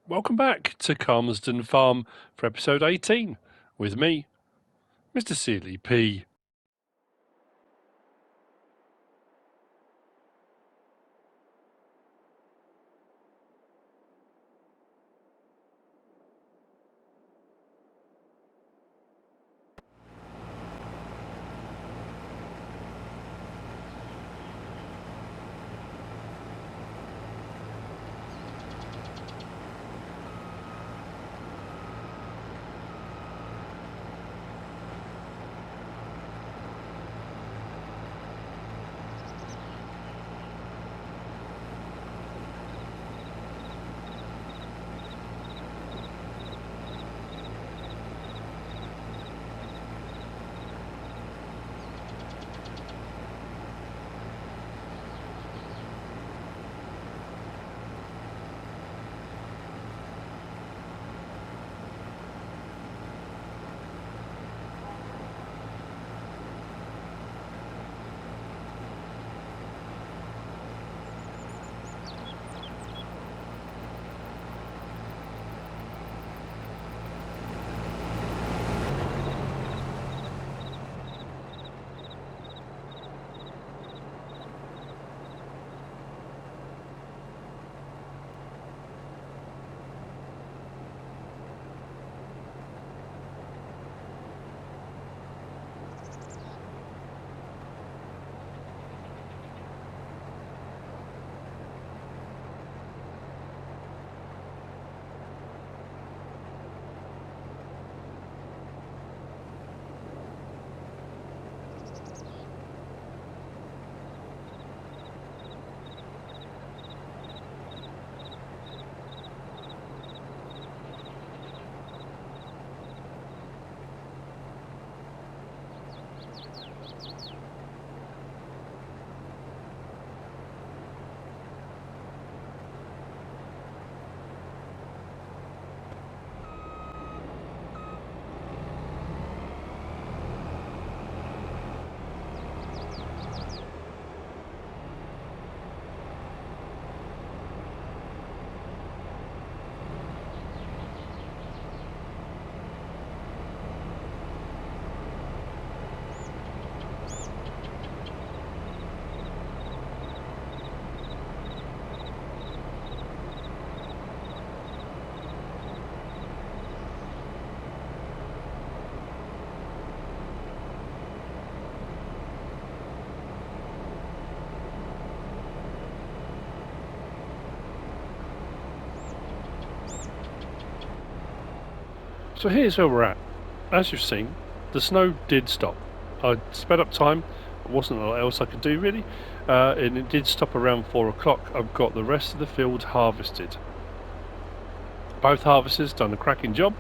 Welcome back to CALMSDEN Farm for episode 18 with me, MrSealyp. So here's where we're at. As you've seen, the snow did stop. I sped up time. There wasn't a lot else I could do really, and it did stop around 4 o'clock. I've got the rest of the field harvested. Both harvesters done a cracking job.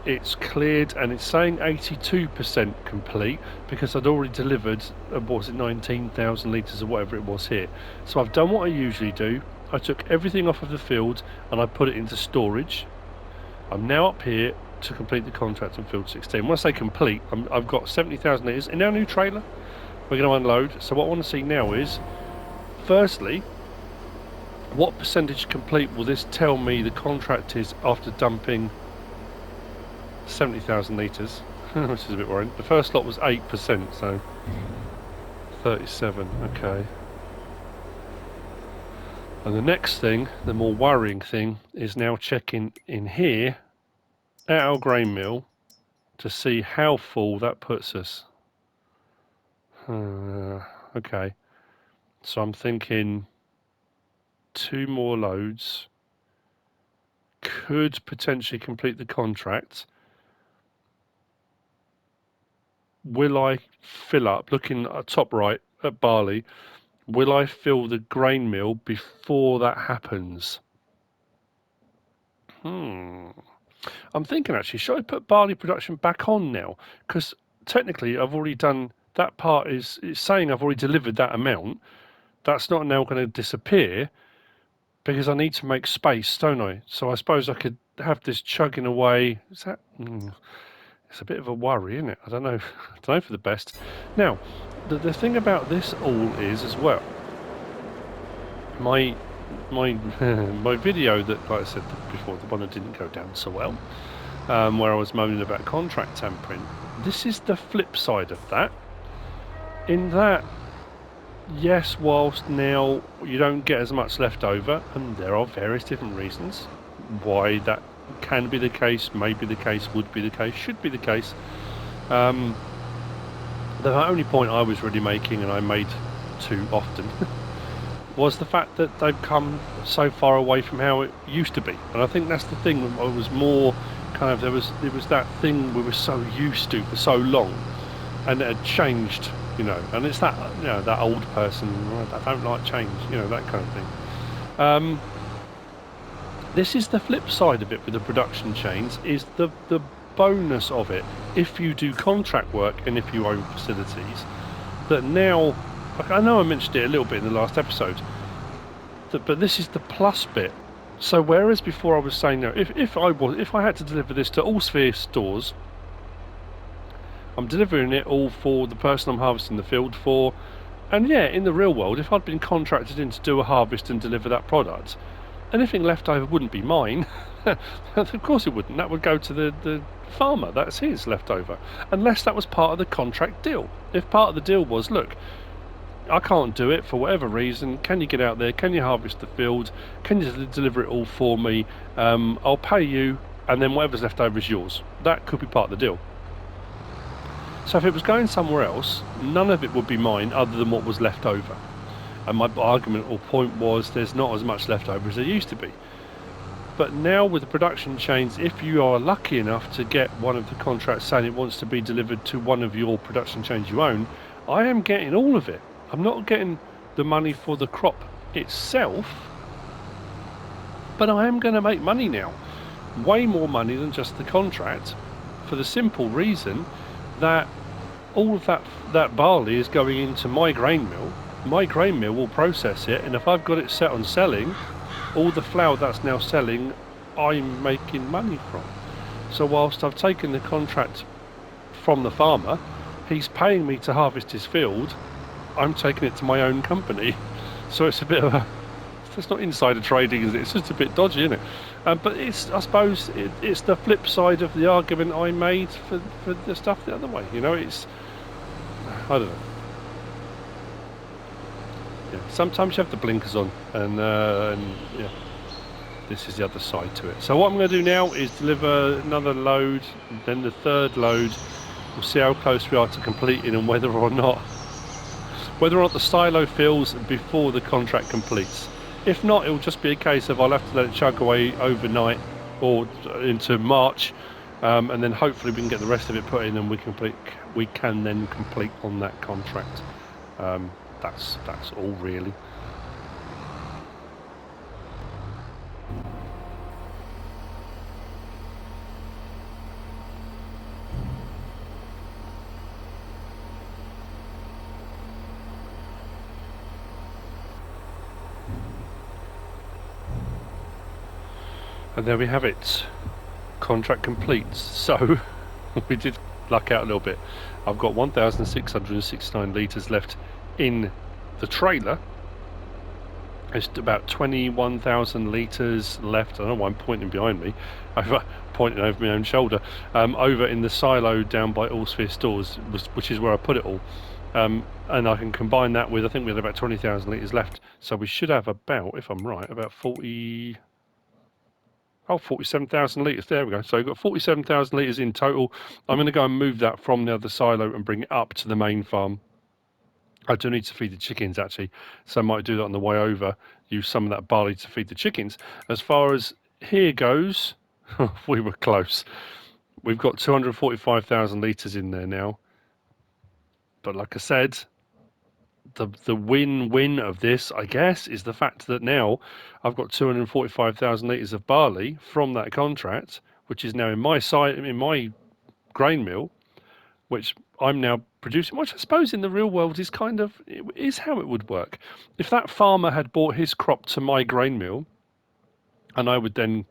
It's cleared and it's saying 82% complete because I'd already delivered, what was it, 19,000 litres or whatever it was here. So I've done what I usually do. I took everything off of the field and I put it into storage. I'm now up here to complete the contract on field 16. When I say complete, I've got 70,000 litres in our new trailer. We're going to unload. So what I want to see now is, firstly, what percentage complete will this tell me the contract is after dumping 70,000 litres, which is a bit worrying. The first lot was 8%, so 37, okay. And the next thing, the more worrying thing, is now checking in here at our grain mill to see how full that puts us. Okay, so I'm thinking 2 more loads could potentially complete the contract. Will I fill up, looking at top right at barley, will I fill the grain mill before that happens? I'm thinking actually, should I put barley production back on now? Because technically I've already done, that part is saying I've already delivered that amount. That's not now going to disappear because I need to make space, don't I? So I suppose I could have this chugging away. Is that... it's a bit of a worry, isn't it? I don't know. I don't know for the best. Now, the thing about this all is as well, my my my video that, like I said before, the one that didn't go down so well, where I was moaning about contract tampering. This is the flip side of that. In that, yes, whilst now you don't get as much left over, and there are various different reasons why that can be the case, may be the case, would be the case, should be the case. The only point I was really making, and I made too often, was the fact that they've come so far away from how it used to be. And I think that's the thing. I was more kind of, there was that thing we were so used to for so long, and it had changed, you know. And it's that, you know, that old person, I don't like change, you know, that kind of thing. This is the flip side of it with the production chains, is the bonus of it. If you do contract work and if you own facilities, that now, I know I mentioned it a little bit in the last episode, but this is the plus bit. So whereas before I was saying, no, if I had to deliver this to all Sphere stores, I'm delivering it all for the person I'm harvesting the field for. And yeah, in the real world, if I'd been contracted in to do a harvest and deliver that product, anything left over wouldn't be mine. Of course it wouldn't. That would go to the farmer. That's his leftover. Unless that was part of the contract deal. If part of the deal was, look, I can't do it for whatever reason, can you get out there, can you harvest the field, can you deliver it all for me, I'll pay you, and then whatever's left over is yours. That could be part of the deal. So if it was going somewhere else, none of it would be mine other than what was left over. And my argument or point was, there's not as much left over as there used to be. But now with the production chains, if you are lucky enough to get one of the contracts saying it wants to be delivered to one of your production chains you own, I am getting all of it. I'm not getting the money for the crop itself, but I am going to make money now. Way more money than just the contract, for the simple reason that all of that barley is going into my grain mill. My grain mill will process it, and if I've got it set on selling, all the flour that's now selling, I'm making money from. So whilst I've taken the contract from the farmer, he's paying me to harvest his field, I'm taking it to my own company. So it's a bit of a, it's not insider trading, is it? It's just a bit dodgy, isn't it? But it's, I suppose, it's the flip side of the argument I made for the stuff the other way. You know, it's, I don't know. Yeah, sometimes you have the blinkers on, and yeah, this is the other side to it. So what I'm going to do now is deliver another load, then the third load. We'll see how close we are to completing, and whether or not the silo fills before the contract completes. If not, it'll just be a case of I'll have to let it chug away overnight or into March, and then hopefully we can get the rest of it put in, and we can then complete on that contract. That's all really. And there we have it. Contract complete. So we did luck out a little bit. I've got 1,669 litres left in the trailer. It's about 21,000 litres left. I don't know why I'm pointing behind me. I'm pointing over my own shoulder. Over in the silo down by All Sphere Stores, which is where I put it all. And I can combine that with, I think we had about 20,000 litres left. So we should have about, if I'm right, about 47,000 litres. There we go. So we've got 47,000 litres in total. I'm going to go and move that from the other silo and bring it up to the main farm. I do need to feed the chickens, actually, so I might do that on the way over, use some of that barley to feed the chickens. As far as here goes, we were close. We've got 245,000 litres in there now. But like I said, the win-win of this, I guess, is the fact that now I've got 245,000 litres of barley from that contract, which is now in my grain mill, which I'm now producing, which I suppose in the real world is kind of, is how it would work. If that farmer had bought his crop to my grain mill, and I would then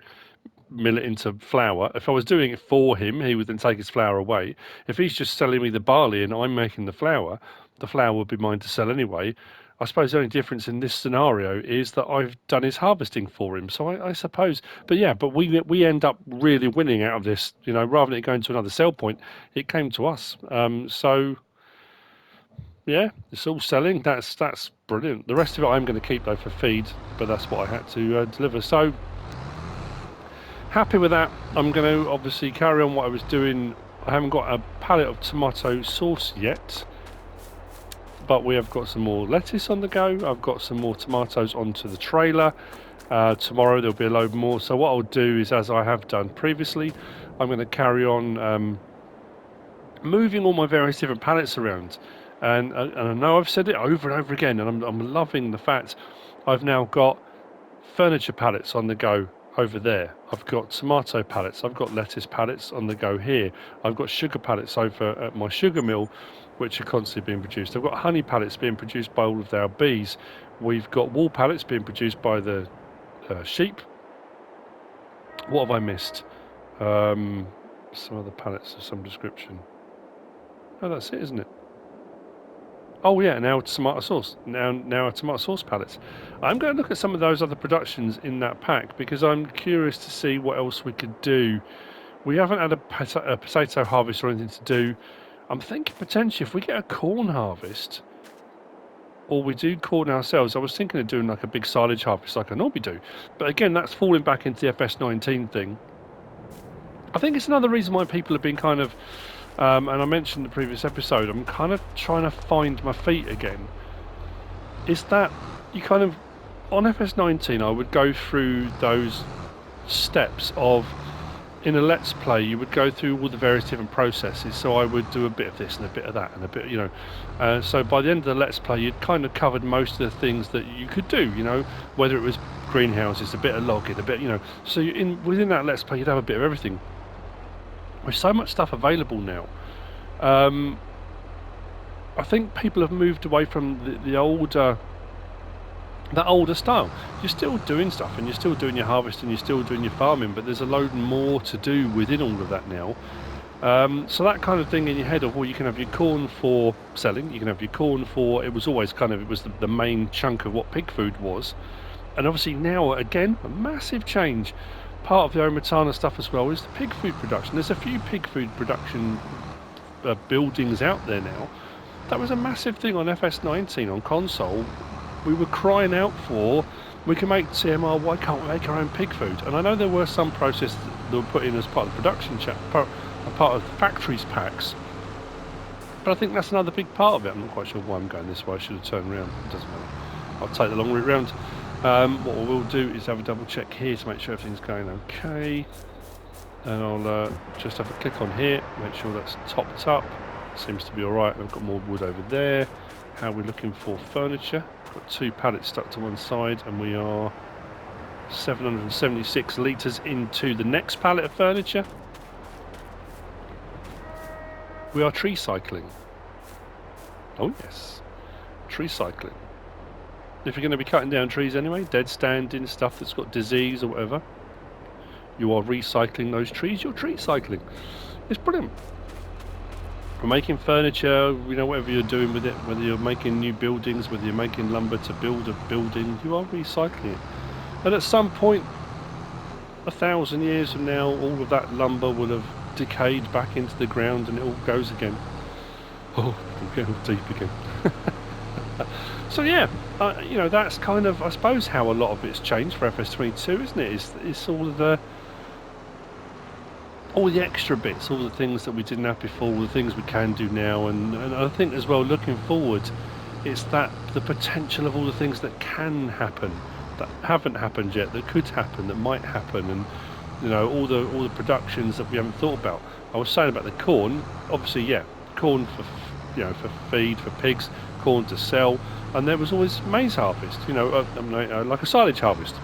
mill it into flour, if I was doing it for him, he would then take his flour away. If he's just selling me the barley and I'm making the flour would be mine to sell anyway. I suppose the only difference in this scenario is that I've done his harvesting for him. So I suppose, but yeah, but we end up really winning out of this. You know, rather than it going to another sell point, it came to us. So yeah, it's all selling. That's brilliant. The rest of it I'm going to keep though for feed, but that's what I had to deliver. So happy with that. I'm going to obviously carry on what I was doing. I haven't got a pallet of tomato sauce yet, but we have got some more lettuce on the go. I've got some more tomatoes onto the trailer. Tomorrow there'll be a load more. So what I'll do is, as I have done previously, I'm going to carry on moving all my various different pallets around. And I know I've said it over and over again, and I'm loving the fact I've now got furniture pallets on the go over there. I've got tomato pallets, I've got lettuce pallets on the go here. I've got sugar pallets over at my sugar mill, which are constantly being produced. I've got honey pallets being produced by all of our bees. We've got wool pallets being produced by the sheep. What have I missed? Some other pallets of some description. Oh, that's it, isn't it? Oh yeah, now tomato sauce. Now a tomato sauce pallets. I'm going to look at some of those other productions in that pack because I'm curious to see what else we could do. We haven't had a potato harvest or anything to do. I'm thinking potentially if we get a corn harvest, or we do corn ourselves. I was thinking of doing like a big silage harvest like I normally do, but again, that's falling back into the FS19 thing. I think it's another reason why people have been kind of, and I mentioned in the previous episode, I'm kind of trying to find my feet again. Is that you kind of, on FS19, I would go through those steps of, in a Let's Play, you would go through all the various different processes. So I would do a bit of this and a bit of that and a bit, you know. So by the end of the Let's Play, you'd kind of covered most of the things that you could do, you know, whether it was greenhouses, a bit of logging, a bit, you know. So within that Let's Play, you'd have a bit of everything. There's so much stuff available now. I think people have moved away from the older, that older style. You're still doing stuff and you're still doing your harvesting, you're still doing your farming, but there's a load more to do within all of that now. So that kind of thing in your head of, well, you can have your corn for selling, you can have your corn for, it was always kind of, it was the main chunk of what pig food was. And obviously now, again, a massive change. Part of the Omatana stuff as well is the pig food production. There's a few pig food production buildings out there now. That was a massive thing on FS19 on console. We were crying out for, we can make CMR, why can't we make our own pig food? And I know there were some processes that were put in as part of the production part of the factories packs, but I think that's another big part of it. I'm not quite sure why I'm going this way. I should have turned around. It doesn't matter. I'll take the long route round. What we'll do is have a double check here to make sure everything's going okay, and I'll just have a click on here, make sure that's topped up. Seems to be alright. I've got more wood over there. How are we looking for furniture? Got 2 pallets stuck to one side, and we are 776 litres into the next pallet of furniture. We are tree cycling. Oh yes, tree cycling. If you're going to be cutting down trees anyway, dead standing stuff that's got disease or whatever, you are recycling those trees. You're tree cycling. It's brilliant. For making furniture, you know, whatever you're doing with it, whether you're making new buildings, whether you're making lumber to build a building, you are recycling it. And at some point, 1,000 years from now, all of that lumber will have decayed back into the ground and it all goes again. Oh, I'm getting deep again. So yeah, you know, that's kind of, I suppose, how a lot of it's changed for FS22, isn't it? It's all the extra bits, all the things that we didn't have before, all the things we can do now, and I think as well, looking forward, it's that the potential of all the things that can happen, that haven't happened yet, that could happen, that might happen, and you know, all the productions that we haven't thought about. I was saying about the corn, obviously, yeah, corn for, you know, for feed for pigs, corn to sell, and there was always maize harvest, you know, like a silage harvest,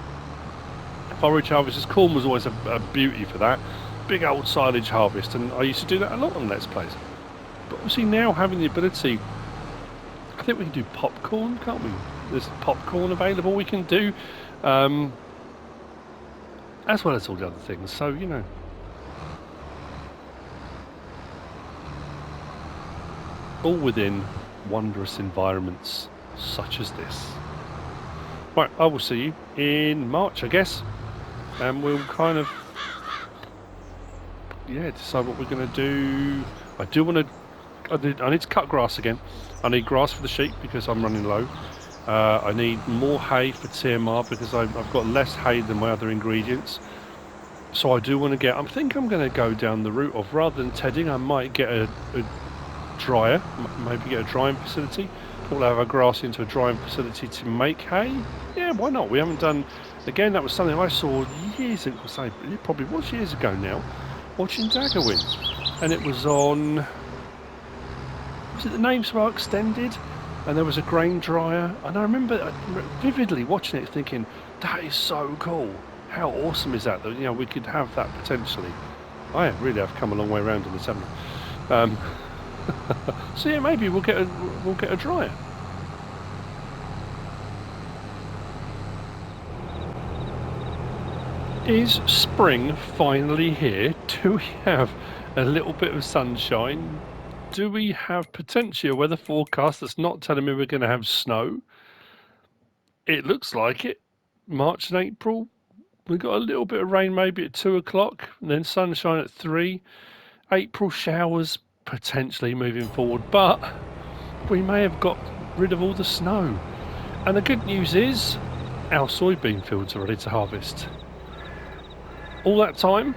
forage harvest. Corn was always a beauty for that. Big old silage harvest, and I used to do that a lot on Let's Plays. But obviously now having the ability, I think we can do popcorn, can't we? There's popcorn available we can do, as well as all the other things. So, you know, all within wondrous environments such as this. Right, I will see you in March, I guess, and we'll kind of, yeah, decide what we're going to do. I do want to, I need to cut grass again. I need grass for the sheep because I'm running low. I need more hay for TMR because I've got less hay than my other ingredients. So I do want to get, I think I'm going to go down the route of, rather than tedding, I might get a dryer, maybe get a drying facility. We'll have our grass into a drying facility to make hay. Yeah, why not? We haven't done, again, that was something I saw years ago, it probably was years ago now, watching Dagger win. And it was on, was it the Names Were Extended? And there was a grain dryer, and I remember vividly watching it thinking, that is so cool. How awesome is that, you know, we could have that potentially. I really have come a long way around in this, haven't I? So yeah, maybe we'll get a dryer. Is spring finally here? Do we have a little bit of sunshine? Do we have potentially a weather forecast that's not telling me we're going to have snow? It looks like it. March and April, we've got a little bit of rain maybe at 2 o'clock, and then sunshine at 3. April showers potentially moving forward, but we may have got rid of all the snow. And the good news is our soybean fields are ready to harvest. All that time,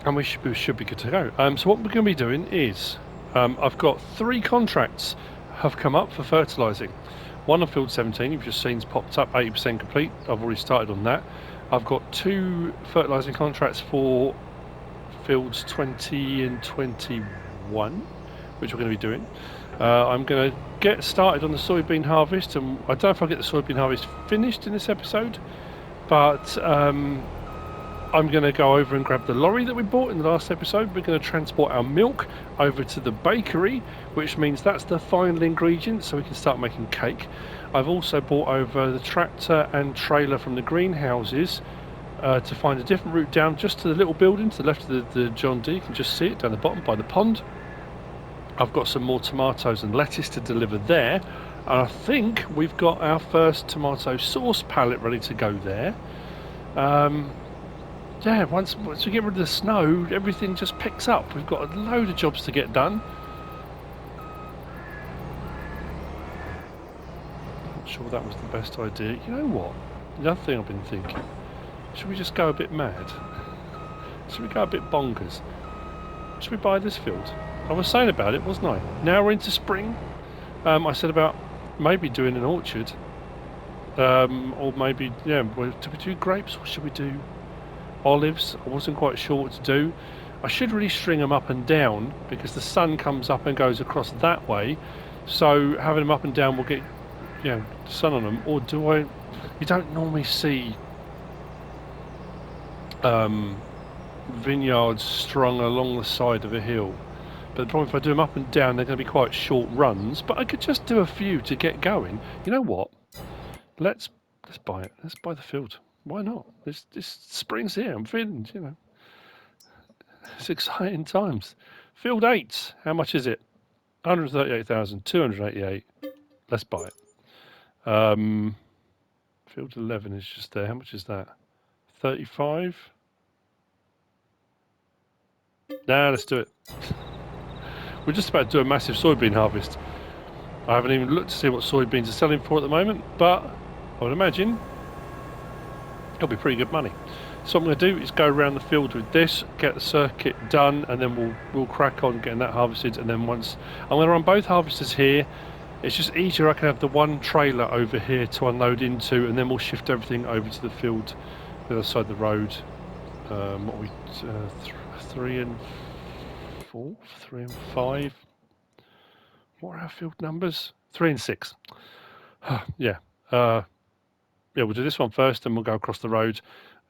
and we should be good to go. So what we're going to be doing is, I've got 3 contracts have come up for fertilising. One on field 17, you've just seen, popped up, 80% complete. I've already started on that. I've got 2 fertilising contracts for fields 20 and 21, which we're going to be doing. I'm going to get started on the soybean harvest, and I don't know if I'll get the soybean harvest finished in this episode, but I'm going to go over and grab the lorry that we bought in the last episode. We're going to transport our milk over to the bakery, which means that's the final ingredient, so we can start making cake. I've also bought over the tractor and trailer from the greenhouses to find a different route down just to the little building to the left of the John Deere. You can just see it down the bottom by the pond. I've got some more tomatoes and lettuce to deliver there. And I think we've got our first tomato sauce pallet ready to go there. Yeah, once we get rid of the snow, everything just picks up. We've got a load of jobs to get done. Not sure that was the best idea. You know what? The other thing I've been thinking, should we just go a bit mad? Should we go a bit bonkers? Should we buy this field? I was saying about it, wasn't I? Now we're into spring. I said about maybe doing an orchard. Or maybe, yeah, do we do grapes or should we do olives? I wasn't quite sure what to do. I should really string them up and down because the sun comes up and goes across that way. So having them up and down will get, you know, sun on them. Or do I? You don't normally see vineyards strung along the side of a hill. But the problem, if I do them up and down, they're going to be quite short runs. But I could just do a few to get going. You know what? Let's buy it. Let's buy the field. Why not? This spring's here. I'm feeling, you know, it's exciting times. Field 8. How much is it? 138,288. Let's buy it. Field 11 is just there. How much is that? 35. Nah, let's do it. We're just about to do a massive soybean harvest. I haven't even looked to see what soybeans are selling for at the moment, but I would imagine it'll be pretty good money. So what I'm going to do is go around the field with this, get the circuit done, and then we'll crack on getting that harvested. And then once I'm going to run both harvesters here, it's just easier. I can have the one trailer over here to unload into, and then we'll shift everything over to the field the other side of the road. What are we? 3 and 4, 3 and 5. What are our field numbers? 3 and 6. Yeah. Yeah, we'll do this one first, and we'll go across the road.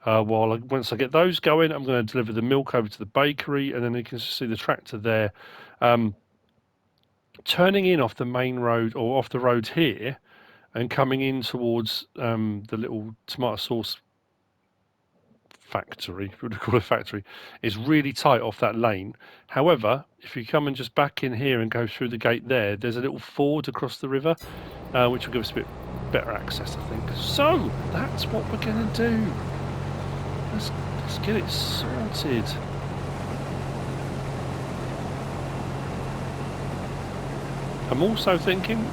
Once I get those going, I'm going to deliver the milk over to the bakery, and then you can see the tractor there. Turning in off the main road or off the road here, and coming in towards the little tomato sauce factory, if you would call it a factory, is really tight off that lane. However, if you come and just back in here and go through the gate there, there's a little ford across the river, which will give us a bit better access, I think. So that's what we're going to do. Let's get it sorted. I'm also thinking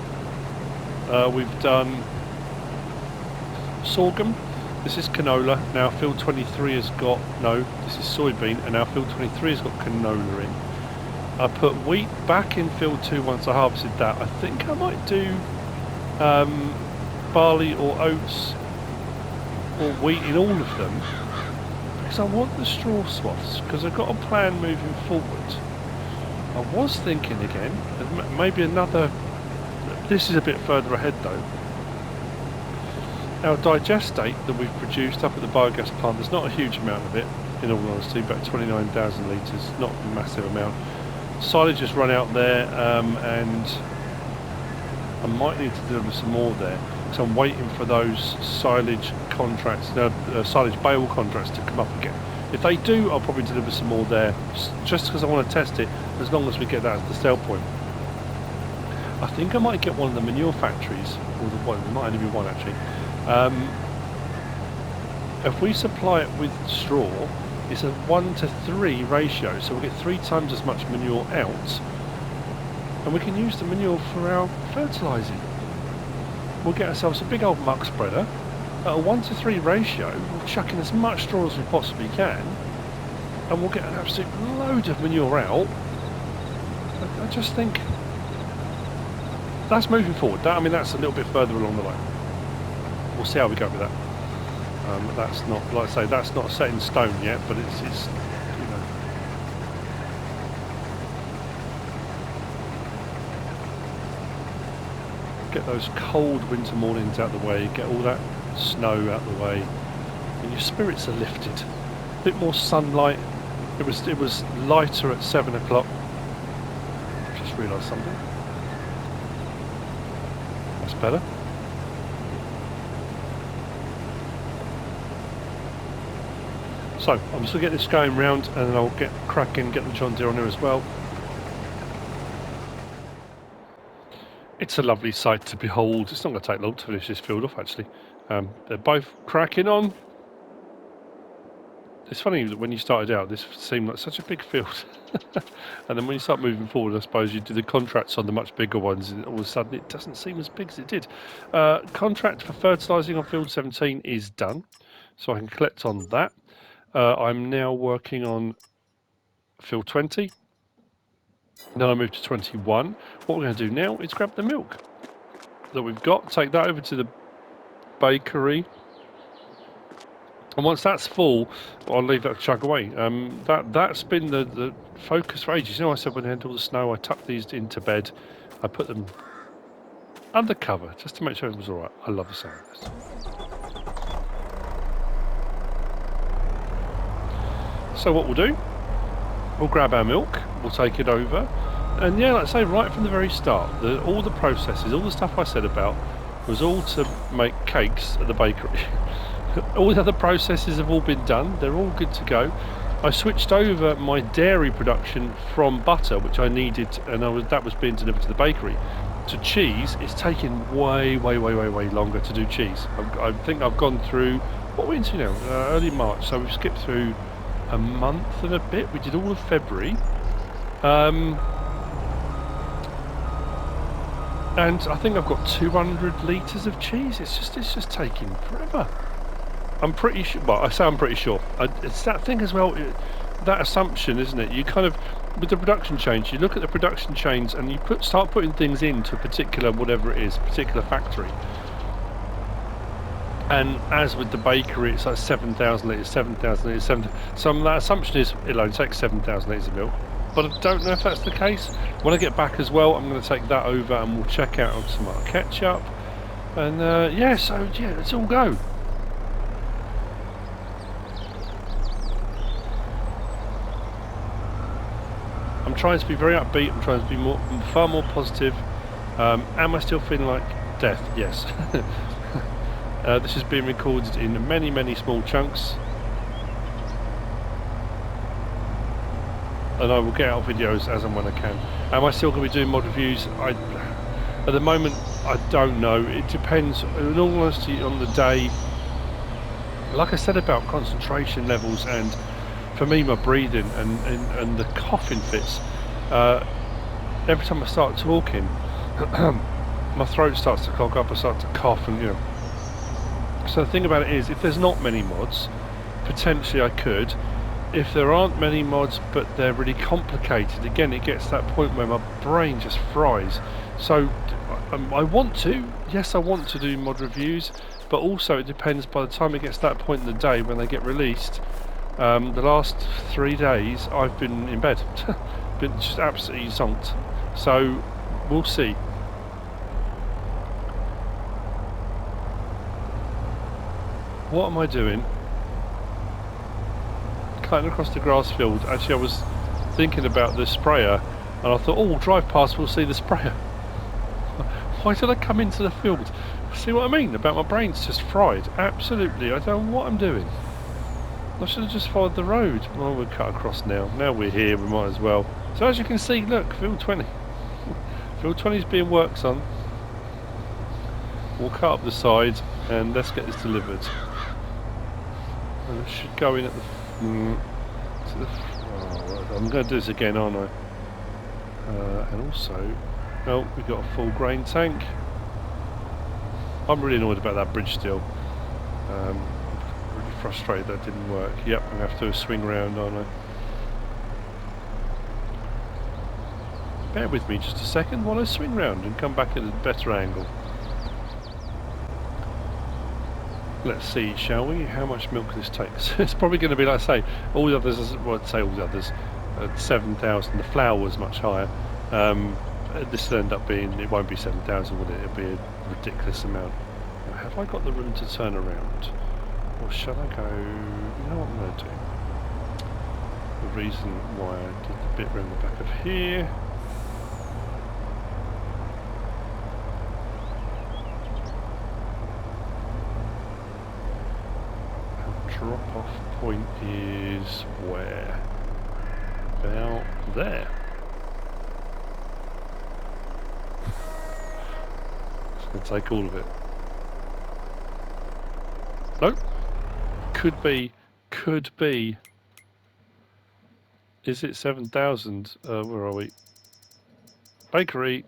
we've done sorghum. This is canola. Now field 23 has got, no, this is soybean, and now field 23 has got canola in. I put wheat back in field 2 once I harvested that. I think I might do barley or oats or wheat in all of them, because I want the straw swaths, because I've got a plan moving forward. I was thinking again, maybe another, this is a bit further ahead though. Our digestate that we've produced up at the biogas plant, there's not a huge amount of it, in all honesty, about 29,000 litres, not a massive amount. Silage has run out there, and I might need to deliver some more there. So I'm waiting for those silage contracts, silage bale contracts to come up again. If they do, I'll probably deliver some more there, just because I want to test it, as long as we get that as the sell point. I think I might get one of the manure factories, or the one, there might only be one actually. If we supply it with straw, it's a 1:3 ratio, so we'll get 3 times as much manure out, and we can use the manure for our fertilising. We'll get ourselves a big old muck spreader. At a 1:3 ratio, we'll chuck in as much straw as we possibly can, and we'll get an absolute load of manure out. I just think that's moving forward. I mean, that's a little bit further along the line. We'll see how we go with that. That's not, like I say, that's not set in stone yet, but it's you know. Get those cold winter mornings out the way, get all that snow out the way, and your spirits are lifted. A bit more sunlight. It was lighter at 7 o'clock. Just realised something. That's better. So I'm just going to get this going round, and then I'll get cracking, get the John Deere on there as well. It's a lovely sight to behold. It's not going to take long to finish this field off, actually. They're both cracking on. It's funny that when you started out, this seemed like such a big field. And then when you start moving forward, I suppose you do the contracts on the much bigger ones, and all of a sudden it doesn't seem as big as it did. Contract for fertilising on field 17 is done, so I can collect on that. I'm now working on field 20. Then I move to 21. What we're going to do now is grab the milk that we've got, take that over to the bakery, and once that's full, I'll leave that to chug away. That's been the focus for ages. You know, I said when I had all the snow, I tucked these into bed. I put them under cover just to make sure it was all right. I love the sound of this. So what we'll do, we'll grab our milk, we'll take it over, and yeah, like I say, right from the very start, all the processes, all the stuff I said about, was all to make cakes at the bakery. All the other processes have all been done, they're all good to go. I switched over my dairy production from butter, which I needed, and that was being delivered to the bakery, to cheese. It's taken way longer to do cheese. I think I've gone through, what are we into now? Early March, so we've skipped through a month and a bit. We did all of February, and I think I've got 200 litres of cheese. It's just taking forever. I'm pretty sure. Well, I say I'm pretty sure. It's that thing as well. That assumption, isn't it? You kind of, with the production chains, you look at the production chains and you start putting things into a particular, whatever it is, particular factory. And as with the bakery, it's like 7,000 litres, 7,000 litres, 7,000. So that assumption is it'll only take 7,000 litres of milk. But I don't know if that's the case. When I get back as well, I'm going to take that over and we'll check out on some ketchup. And yeah, so yeah, let's all go. I'm trying to be very upbeat. I'm trying to be far more positive. Am I still feeling like death? Yes. This is being recorded in many small chunks. and I will get out videos as and when I can. Am I still going to be doing mod reviews? At the moment, I don't know. It depends, in all honesty, on the day. Like I said about concentration levels, and for me, my breathing and the coughing fits. Every time I start talking, my throat starts to clog up. I start to cough, and So the thing about it is, if there's not many mods, potentially I could. If there aren't many mods, but they're really complicated, again, it gets to that point where my brain just fries. So I want to, yes, I want to do mod reviews, but also it depends. By the time it gets to that point in the day when they get released, the last 3 days I've been in bed, been just absolutely zonked. So we'll see. What am I doing? Cutting across the grass field. Actually, I was thinking about the sprayer, and I thought, oh, we'll drive past, we'll see the sprayer. Why did I come into the field? See what I mean? About my brain's just fried. Absolutely. I don't know what I'm doing. I should have just followed the road. Well, we're cut across now. Now we're here, we might as well. So as you can see, look, field 20. Field 20 is being worked on. We'll cut up the side and let's get this delivered. And it should go in at the... I'm going to do this again, aren't I? And also... Oh, we've got a full grain tank. I'm really annoyed about that bridge still. Really frustrated that didn't work. Yep, I'm going to have to swing around, aren't I? Bear with me just a second while I swing round and come back at a better angle. Let's see, shall we, how much milk this takes. It's probably going to be, like I say, all the others, well, I'd say all the others, 7,000. The flour was much higher. This will end up being, it won't be 7,000, will it? It'll be a ridiculous amount. Now, have I got the room to turn around? Or shall I go, you know what I'm going to do? The reason why I did the bit around the back of here. Drop-off point is where? About there. It's going to take all of it. Nope. Could be. Could be. Is it 7,000? Where are we? Bakery.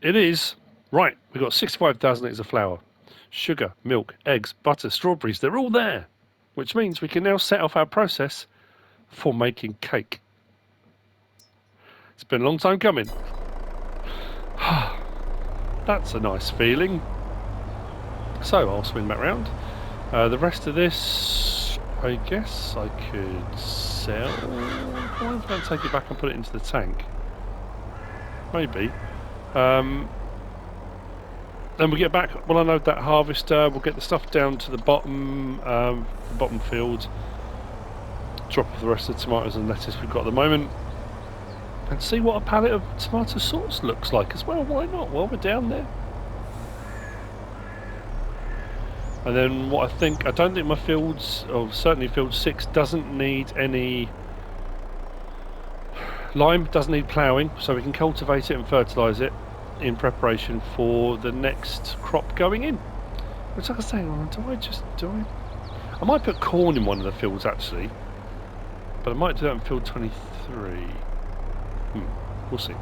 It is. Right. We've got 65,000 litres of flour. Sugar, milk, eggs, butter, strawberries. They're all there. Which means we can now set off our process for making cake. It's been a long time coming. That's a nice feeling. So I'll swing back round. The rest of this, I guess I could sell. Why don't I take it back and put it into the tank? Maybe. Then we get back, we'll unload that harvester, we'll get the stuff down to the bottom field, drop off the rest of the tomatoes and lettuce we've got at the moment, and see what a pallet of tomato sauce looks like as well. Why not? Well, we're down there. And then what I don't think my fields, or certainly field 6, doesn't need any lime, doesn't need ploughing, so we can cultivate it and fertilise it in preparation for the next crop going in. Which, like I say, I might put corn in one of the fields actually, but I might do that in field 23. We'll see.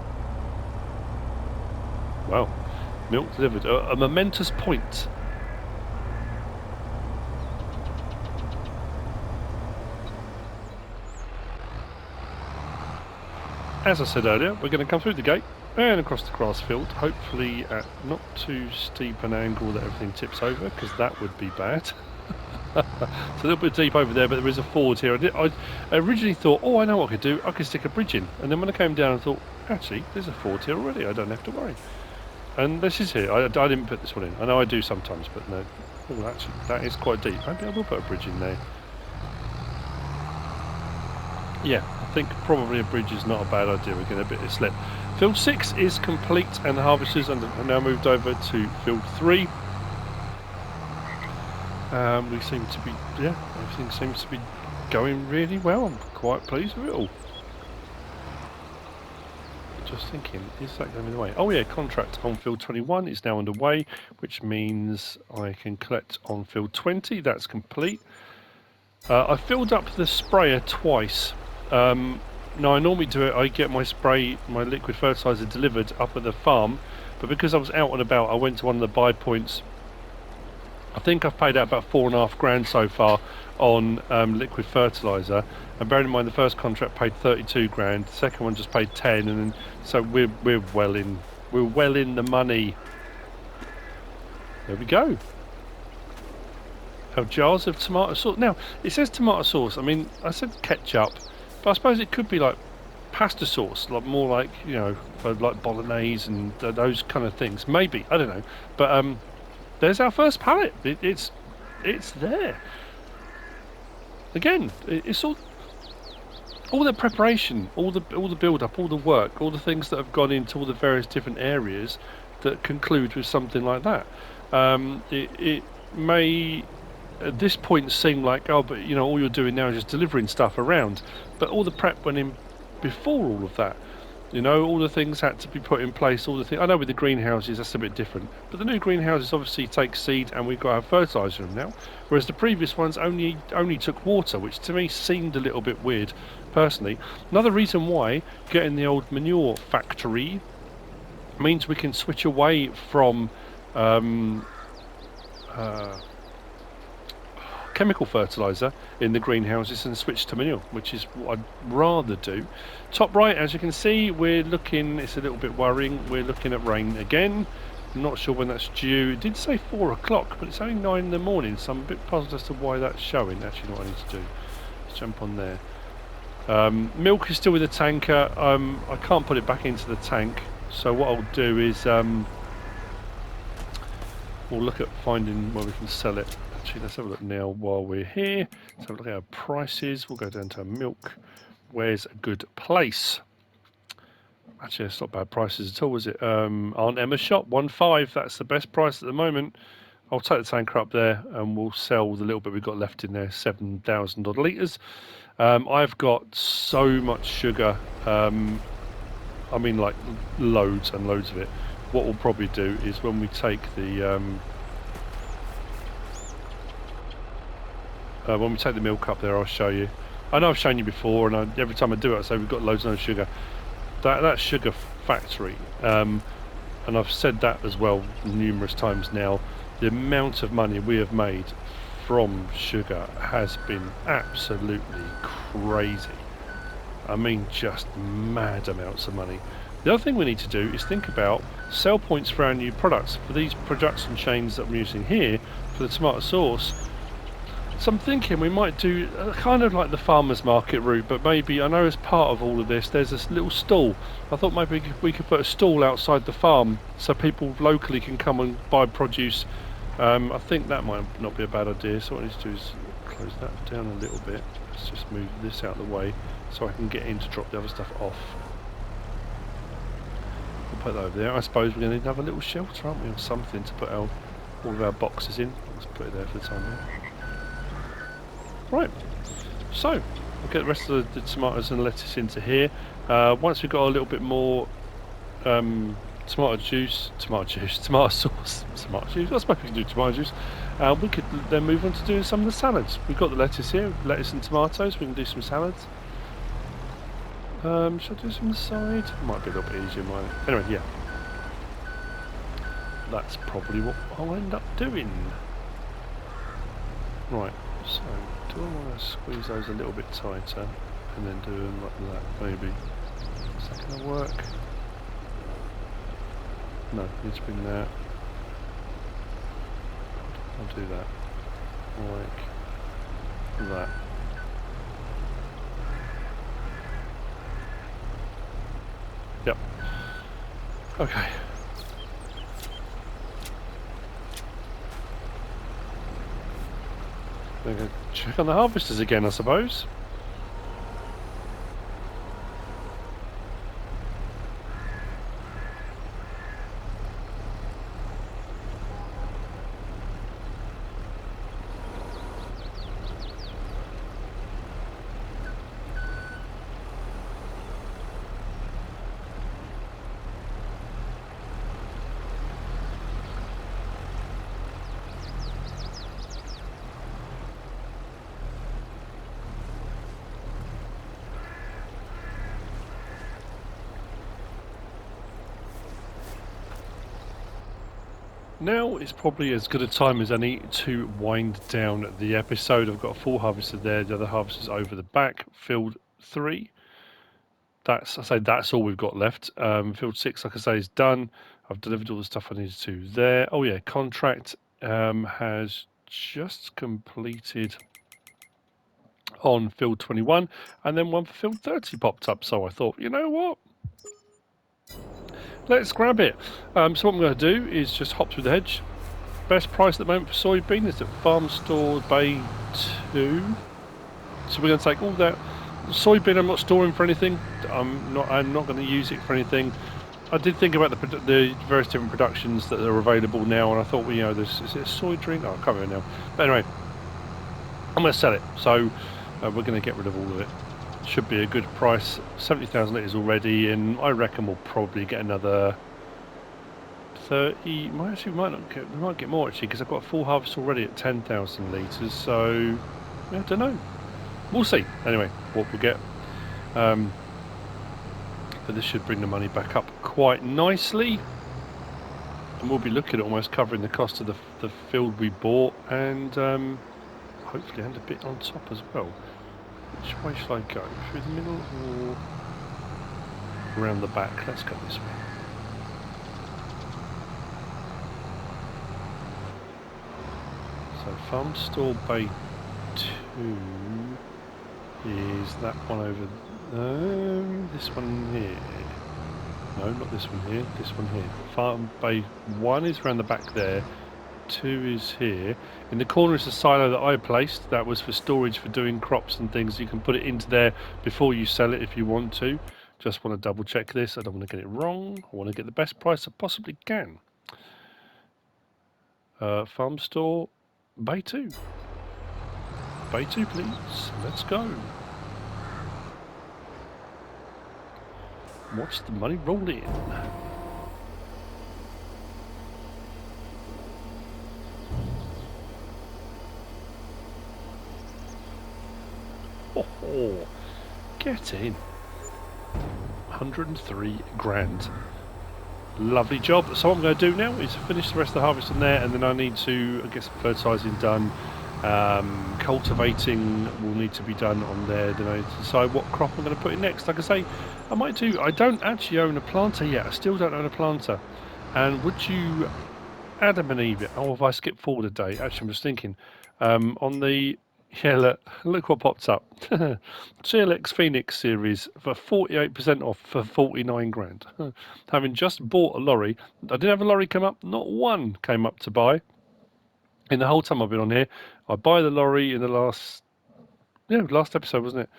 Well, milk delivered, a momentous point. As I said earlier, we're going to come through the gate and across the grass field, hopefully at not too steep an angle that everything tips over, because that would be bad. It's a little bit deep over there, but there is a ford here. I originally thought, oh, I know what I could do. I could stick a bridge in. And then when I came down, I thought, actually, there's a ford here already. I don't have to worry. And this is here. I didn't put this one in. I know I do sometimes, but no. Oh, actually, that is quite deep. Maybe I will put a bridge in there. Yeah, I think probably a bridge is not a bad idea. We're getting a bit of slip. Field 6 is complete, and the harvesters are now moved over to field 3. We seem to be, everything seems to be going really well. I'm quite pleased with it all. just thinking, is that going the way? Oh yeah, contract on field 21 is now underway, which means I can collect on field 20. That's complete. I filled up the sprayer twice. Now I normally do it, I get my liquid fertilizer delivered up at the farm, but because I was out and about, I went to one of the buy points. I think I've paid out about $4.5 grand so far on liquid fertilizer, and bearing in mind the first contract paid 32 grand, the second one just paid 10, and then, so we're well in the money. There we go. Have jars of tomato sauce. Now it says tomato sauce. I mean, I said ketchup, but I suppose it could be like pasta sauce, like more like, you know, for like bolognese and those kind of things. Maybe, I don't know, but there's our first pallet. It's there. Again, it's all the preparation, all the build up, all the work, all the things that have gone into all the various different areas that conclude with something like that. It may at this point seem like, oh, but you know, all you're doing now is just delivering stuff around, but all the prep went in before all of that. You know, all the things had to be put in place, all the things. I know with the greenhouses that's a bit different, but the new greenhouses obviously take seed and we've got to have fertiliser in them now, whereas the previous ones only took water, which to me seemed a little bit weird, personally. Another reason why getting the old manure factory means we can switch away from chemical fertiliser in the greenhouses and switch to manure, which is what I'd rather do. Top right, as you can see, we're looking, it's a little bit worrying, we're looking at rain again. I'm not sure when that's due. It did say 4 o'clock, but it's only 9 in the morning, so I'm a bit puzzled as to why that's showing. Actually, what I need to do, let's jump on there. Milk is still with the tanker. I can't put it back into the tank, so what I'll do is we'll look at finding where we can sell it. Actually, let's have a look now while we're here. Let's have a look at our prices. We'll go down to milk. Where's a good place? Actually, it's not bad prices at all, is it? Aunt Emma's shop, 1.5. That's the best price at the moment. I'll take the tanker up there and we'll sell the little bit we've got left in there, 7,000 odd litres. I've got so much sugar. I mean, like loads and loads of it. What we'll probably do is when we take the milk up there, I'll show you. I know I've shown you before, and every time I do it, I say we've got loads of sugar. That sugar factory, and I've said that as well numerous times now, the amount of money we have made from sugar has been absolutely crazy. I mean, just mad amounts of money. The other thing we need to do is think about sell points for our new products. For these production chains that I'm using here, for the tomato sauce, so I'm thinking we might do kind of like the farmer's market route, but maybe, I know as part of all of this, there's this little stall. I thought maybe we could put a stall outside the farm so people locally can come and buy produce. I think that might not be a bad idea, so what I need to do is close that down a little bit. Let's just move this out of the way so I can get in to drop the other stuff off. We'll put that over there. I suppose we're going to need another little shelter, aren't we, or something to put all of our boxes in. Let's put it there for the time being. Right, so we'll get the rest of the tomatoes and lettuce into here. Once we've got a little bit more tomato sauce, tomato juice, I suppose we can do tomato juice. We could then move on to doing some of the salads. We've got the lettuce here, lettuce and tomatoes, we can do some salads. Should I do some on the side? Might be a little bit easier, mine. Anyway, yeah. That's probably what I'll end up doing. Right, so do I want to squeeze those a little bit tighter and then do them like that, maybe? Is that going to work? No, need to bring that. I'll do that. Like that. Yep. Okay. We're going to check on the harvesters again, I suppose. Now is probably as good a time as any to wind down the episode. I've got a full harvester there, the other harvester's over the back. Field 3, that's all we've got left. Field 6, like I say, is done. I've delivered all the stuff I needed to there. Oh yeah, contract has just completed on field 21, and then one for field 30 popped up, so I thought, you know what, let's grab it. So what I'm going to do is just hop through the hedge. Best price at the moment for soybean is at Farm Store Bay 2, so we're going to take all that soybean. I'm not storing for anything. I'm not going to use it for anything. I did think about the various different productions that are available now, and I thought, well, you know, is it a soy drink? Oh, I can't remember now. But anyway, I'm going to sell it, so we're going to get rid of all of it. Should be a good price. 70,000 litres already, and I reckon we'll probably get another 30. We might get more actually, because I've got a full harvest already at 10,000 litres. So I don't know. We'll see. Anyway, what we'll get. But this should bring the money back up quite nicely, and we'll be looking at almost covering the cost of the field we bought, and hopefully and a bit on top as well. Which way shall I go? Through the middle or around the back? Let's go this way. So Farm Store Bay 2 is that one over this one here. No, not this one here, this one here. Farm Bay 1 is around the back there. 2 is here. In the corner is a silo that I placed. That was for storage for doing crops and things. You can put it into there before you sell it if you want to. Just want to double check this. I don't want to get it wrong. I want to get the best price I possibly can. Farm Store Bay 2. Bay 2 please. Let's go. Watch the money roll in. Oh, get in. 103 grand. Lovely job. So what I'm going to do now is finish the rest of the harvest on there, and then I need to get some fertilising done. Cultivating will need to be done on there. Then I need to decide what crop I'm going to put in next. Like I say, I don't actually own a planter yet. I still don't own a planter. And would you, Adam and Eve, oh, have I skipped forward a day? Actually, I'm just thinking, on the, yeah, look what popped up. CLX Phoenix series for 48% off for 49 grand. Having just bought a lorry, I did have a lorry come up, not one came up to buy. In the whole time I've been on here, I buy the lorry in the last episode, wasn't it?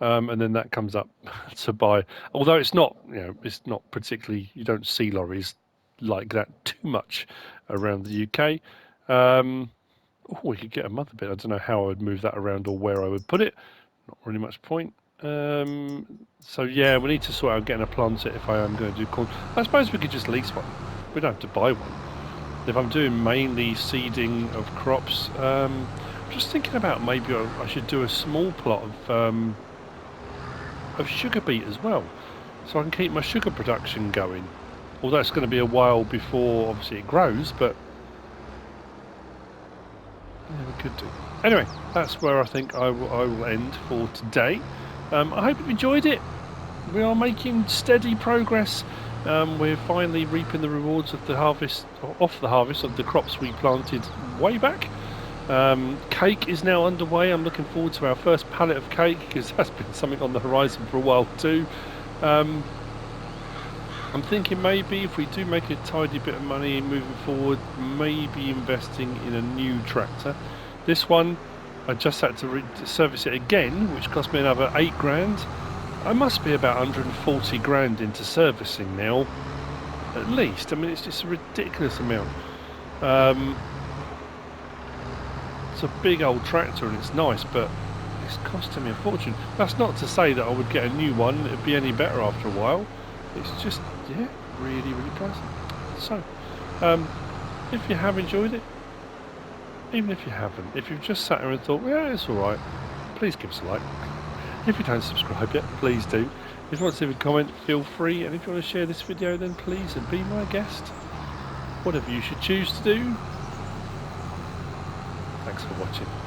And then that comes up to buy. Although it's not, it's not particularly, you don't see lorries like that too much around the UK. We could get a mother bit. I don't know how I would move that around or where I would put it. Not really much point. So yeah, we need to sort out getting a planter if I am going to do corn. I suppose we could just lease one. We don't have to buy one. If I'm doing mainly seeding of crops, I'm just thinking about maybe I should do a small plot of sugar beet as well, so I can keep my sugar production going. Although it's going to be a while before obviously it grows, but yeah, we could do. Anyway, that's where I think I will end for today. I hope you've enjoyed it. We are making steady progress. We're finally reaping the rewards of the harvest, of the crops we planted way back. Cake is now underway. I'm looking forward to our first pallet of cake, because that's been something on the horizon for a while too. I'm thinking maybe if we do make a tidy bit of money moving forward, maybe investing in a new tractor. This one, I just had to service it again, which cost me another 8 grand. I must be about 140 grand into servicing now, at least. I mean, it's just a ridiculous amount. It's a big old tractor and it's nice, but it's costing me a fortune. That's not to say that I would get a new one, it'd be any better after a while. It's just, yeah, really, really pricey. So, if you have enjoyed it, even if you haven't, if you've just sat there and thought, yeah, it's alright, please give us a like. If you don't subscribe yet, please do. If you want to leave a comment, feel free. And if you want to share this video, then please, and be my guest. whatever you should choose to do. Thanks for watching.